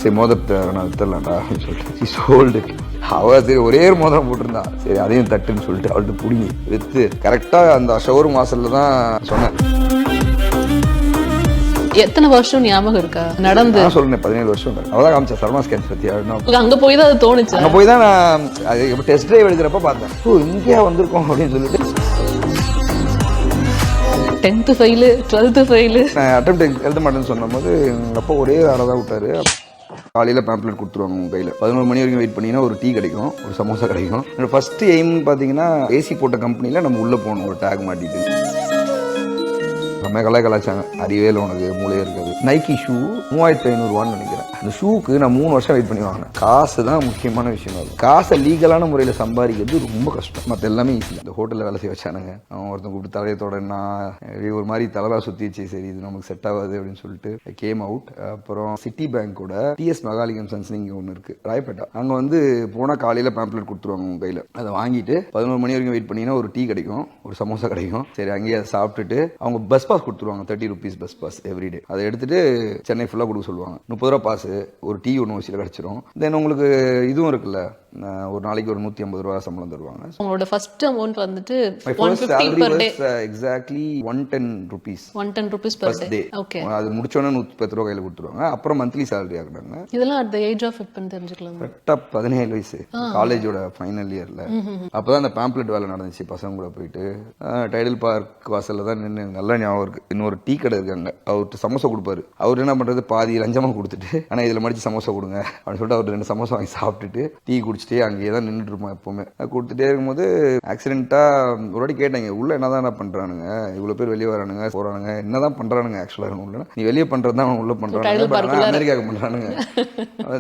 சரி மோதிரத்தை நான் வித்தரலாம்டா அப்படின்னு சொல்லிட்டு சோல்டு. அவ சரி ஒரே ஒரு மோதிரம் போட்டிருந்தா, சரி அதையும் தட்டுன்னு சொல்லிட்டு அவள்கிட்ட பிடிங்கி வித்து கரெக்டாக அந்த ஷோரூம் வாசல்ல தான் சொன்னேன். எத்தனை வருஷம் ஞாபகம் இருக்கா நடந்து? நான் சொல்றேன் 17 வருஷம். அவதான் காமிச்சா சர்மா ஸ்கேன்ஸ் பத்தி. அங்க போய் தான் அது தோணுச்சு. அங்க போய் தான் நான் அது டெஸ்ட் டிரைவ் எழுதுறப்ப பார்த்தேன், ஓ இங்கேயா வந்திருக்கோம் அப்படின்னு சொல்லிட்டு. 10th fail 12th fail. நான் அட்டெம்ப்ட் எழுத மாட்டேன்னு சொன்னும் போது எங்கள் அப்பா ஒரே ஆளை தான் விட்டாரு. காலையில் பேம்ப்ளெட் கொடுத்துருவாங்க உங்கள் கையில். 11 மணி வரைக்கும் வெயிட் பண்ணிங்கன்னா ஒரு டீ கிடைக்கும், ஒரு சமோசா கிடைக்கும். என்னோட ஃபர்ஸ்ட் எய்ம் பார்த்தீங்கன்னா ஏசி போட்ட கம்பெனியில் நம்ம உள்ளே போகணும் ஒரு டேக் மாட்டிட்டு. நம்ம கலாய்ச்சாங்க, அறிவே இல்லை உனக்கு, மூளையே இருக்காது. நைக்கி ஷூ 3500 நினைக்கிறேன். அந்த ஷூக்கு நான் 3 வருஷம் வெயிட் பண்ணி வாங்கினேன். காசு தான் முக்கியமான விஷயம். அது காசை லீகலான முறையில் சம்பாதிக்கிறது ரொம்ப கஷ்டம். மற்ற எல்லாமே ஈஸி. இந்த ஹோட்டலில் வேலை செய்ய வச்சானுங்க. அவன் ஒருத்தன் கூப்பிட்டு தலையத்தோடனா ஒரு மாதிரி தலைவா சுற்றிச்சு. சரி இது நமக்கு செட் ஆகாது அப்படின்னு சொல்லிட்டு கேம் அவுட். அப்புறம் சிட்டி பேங்கோட டிஎஸ் மெகாலிகம் சன்ஸ் இங்கே ஒன்று இருக்குது ராயப்பேட்டா. அங்கே வந்து போனால் காலையில் பேம்ப்ளெட் கொடுத்துருவாங்க உங்கள் கையில். அதை வாங்கிட்டு 11 மணி வரைக்கும் வெயிட் பண்ணிங்கன்னா ஒரு டீ கிடைக்கும், ஒரு சமோசா கிடைக்கும். சரி அங்கேயே அதை சாப்பிட்டுட்டு அவங்க பஸ் பாஸ் கொடுத்துருவாங்க, 30 rupees பஸ் பாஸ் எவ்ரிடே. அதை எடுத்துட்டு சென்னை ஃபுல்லாக கொடுக்க சொல்லுவாங்க. 30 ரூபா பாஸ், ஒரு டீ ஒன்று வச்சுல கிடச்சிரும். தென் உங்களுக்கு இதுவும் இருக்குல்ல, ஒரு நாளைக்கு ஒரு 150 ரூபா சம்பளம் தருவாங்க. உங்களோட ஃபர்ஸ்ட் அமௌண்ட் வந்துட்டு 150 per day. Exactly 110 rupees. 110 rupees per day. Okay. அது முடிச்சோன்னே 110 ரூபா கையில் கொடுத்துருவாங்க. அப்புறம் மந்த்லி சேலரி ஆகுறாங்க. இதெல்லாம் அட் தி ஏஜ் ஆஃப் எப்பன்னு தெரிஞ்சுக்கலாம். கரெக்டா 17 வயசு, காலேஜோட ஃபைனல் இயர்ல. அப்பதான் அந்த பேம்ப்ளெட் வேலை நடந்துச்சு. பசங்க கூட போயிட்டு டைடல் பார்க் வாசல்ல தான் நின்று நல்லா ஞாபகம் இருக்கு. இன்னொரு டீ கடை இருக்காங்க, அவர்கிட்ட சமோசா கொடுப்பாரு. அவர் என்ன பண்றது, பாதி லஞ்சமா கொடுத்துட்டு ஆனா இதுல மடிச்சு சமோசா கொடுங்க அப்படின்னு சொல்லிட்டு அவர் 2 சமோசா வாங்கி சாப்பிட்டுட்டு டீ குடிச்சிட்டே அங்கேயே தான் நின்றுட்டு இருப்போம் எப்பவுமே. கொடுத்துட்டே இருக்கும்போது ஆக்சிடென்ட்டா ஒரு வாட்டி கேட்டேங்க, உள்ள என்னதான் பண்றானுங்க, இவ்வளவு பேர் வெளியே வரானுங்க போறானுங்க, என்னதான் பண்றானுங்க ஆக்சுவலா உள்ள, நீ வெளியே பண்றது தான் உள்ள பண்றானுங்க, அமெரிக்காவுக்கு பண்றானுங்க.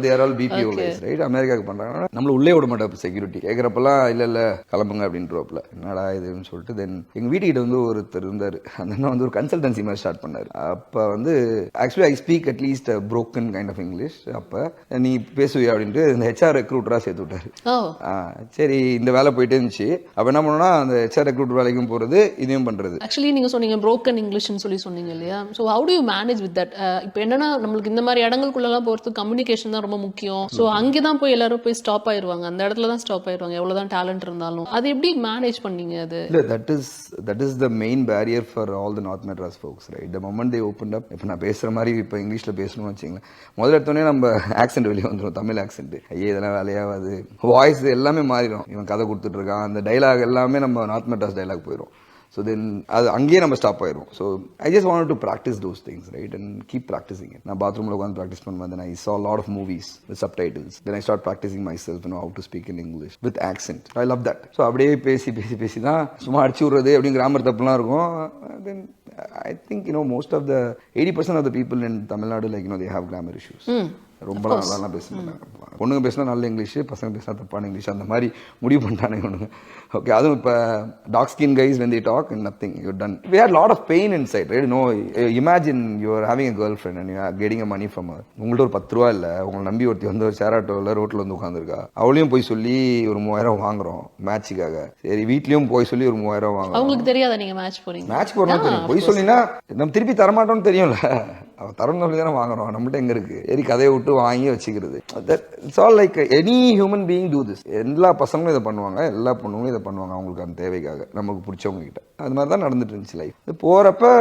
தேர் ஆல் பிபிஓ கைஸ் ரைட், அமெரிக்காவுக்கு பண்றாங்க. நம்மள உள்ளே விட மாட்டோம். செக்யூரிட்டி கேட்கறப்பெல்லாம் இல்ல கிளம்புங்க அப்படின்றப்பல என்னடா இதுன்னு சொல்லிட்டு தென் எங்க வீட்டுக்கிட்ட வந்து ஒருத்தர் இருந்தாரு. அந்த அண்ணா வந்து ஒரு கன்சல்டன்சி மாதிரி ஸ்டார்ட் பண்ணாரு. அப்ப வந்து actually I speak at least broken kind of English. அப்ப நீ பேசுவியா அப்படின்ட்டு இந்த ஹெச்ஆர் ரெக்ரூட்டரா சேர்த்து விட்டாரு. சரி இந்த வேலை போயிட்டே இருந்துச்சு. அப்ப என்ன பண்ணோம்னா அந்த ஹெச்ஆர் ரெக்ரூட்டர் வேலைக்கும் போறது, இதையும் பண்றது. ஆக்சுவலி நீங்க சொன்னீங்க புரோக்கன் இங்கிலீஷ்னு சொல்லி சொன்னீங்க இல்லையா? So how to you manage with that? இப்போ என்னன்னா நம்மளுக்கு இந்த மாதிரி இடங்களுக்குள்ளலாம் போகிறது கம்யூனிகேஷன் தான் ரொம்ப முக்கியம். ஸோ அங்கே தான் போய் எல்லாரும் போய் ஸ்டாப் ஆயிடுவாங்க, அந்த இடத்துல தான் ஸ்டாப் ஆயிடுவாங்க எவ்வளோதான் டேலண்ட் இருந்தாலும். அது எப்படி மேனேஜ் பண்ணீங்க? அது இல்லை, that is the main barrier for all the North Madras folks, right? The moment they opened up, இப்போ நான் பேசுகிற மாதிரி இப்போ இங்கிலீஷில் பேசணும்னு வச்சிங்களேன், முதல்ல எடுத்தோடனே நம்ம ஆக்சென்ட் வெளியே வந்துடும், தமிழ் ஆக்சென்ட். ஐயே இதெல்லாம் வேலையாகாது, வாய்ஸ் எல்லாமே மாறிடும். இவன் கதை கொடுத்துட்டு இருக்கான், அந்த டைலாக் எல்லாமே நம்ம நார்த் மெட்ராஸ் டைலாக் போயிடும். ஸோ தென் அது அங்கேயே நம்ம ஸ்டாப் ஆயிடும். So I just want to practice those things right and keep practising it. நான் பாத்ரூமில் உட்காந்து ப்ராக்டிஸ் பண்ணுவேன். தென் ஐ saw a lot of movies with subtitles. Then I start practicing myself, you know, how to speak in English with accent. I love that. So அப்படியே பேசி தான் சும்மா அடிச்சு விடுறது அப்படின்னு கிராமர் தப்புலாம் இருக்கும். தென் I think, you know, most of the 80% of the people in Tamil Nadu, like, you know, they have grammar issues. ரொம்ப நல்லா பேச மாட்டாங்க. பொண்ணுங்க பேசினா நல்ல இங்கிலீஷ், பசங்க பேசினா தப்பான இங்கிலீஷ், அந்த மாதிரி முடிவு பண்ணிட்டானுங்க ஒண்ணுங்க. ஓகே, அதுவும் இப்போ dark skin guys when they talk and nothing, you're done. We had lot of pain inside, right? No, imagine you are having a girlfriend and you are getting a money from her. உங்கள்ட்ட ஒரு 10 ரூபா இல்லை, உங்களை நம்பி ஒருத்தி வந்து ஒரு share ஆட்டோவில் ரோட்டில் வந்து உட்காந்துருக்கா. அவளையும் போய் சொல்லி ஒரு 3000 வாங்குறோம் மேட்சுக்காக. சரி வீட்லேயும் போய் சொல்லி ஒரு 3000 வாங்குறோம். அவங்களுக்கு தெரியாதா நீங்க மேட்ச் போறீங்க? மேட்ச் போறோம் தெரியும், போய் சொல்லினா நம்ம திருப்பி தரமாட்டோம்னு தெரியும்ல. அவ தரணும் சொல்லி தானே வாங்குறோம், நம்மகிட்ட எங்க இருக்கு? சரி கதையை விட்டு வாங்கி வச்சுக்கிறது. It's all like any human being do this. எல்லா பசங்களும் இதை பண்ணுவாங்க, எல்லா பொண்ணுங்களும் இதை பண்ணுவாங்க அவங்களுக்கு அந்த தேவைக்காக, நமக்கு பிடிச்சவங்க கிட்ட. அது மாதிரி தான் நடந்துட்டு இருந்துச்சு லைஃப். போறப்ப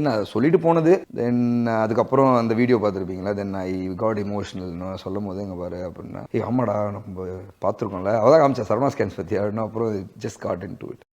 என்ன சொல்லிட்டு போனது. தென் அதுக்கப்புறம் அந்த வீடியோ பார்த்துருப்பீங்களா, தென் ஐ காட் இமோஷனல் சொல்லும் போது எங்க பாரு அப்படின்னா, ஆமாடா நம்ம பார்த்துருக்கோம்ல, அவதான் காமிச்சா சர்மா ஸ்கேன்ஸ் பத்தி அப்படின்னா, அப்புறம் just got in to it.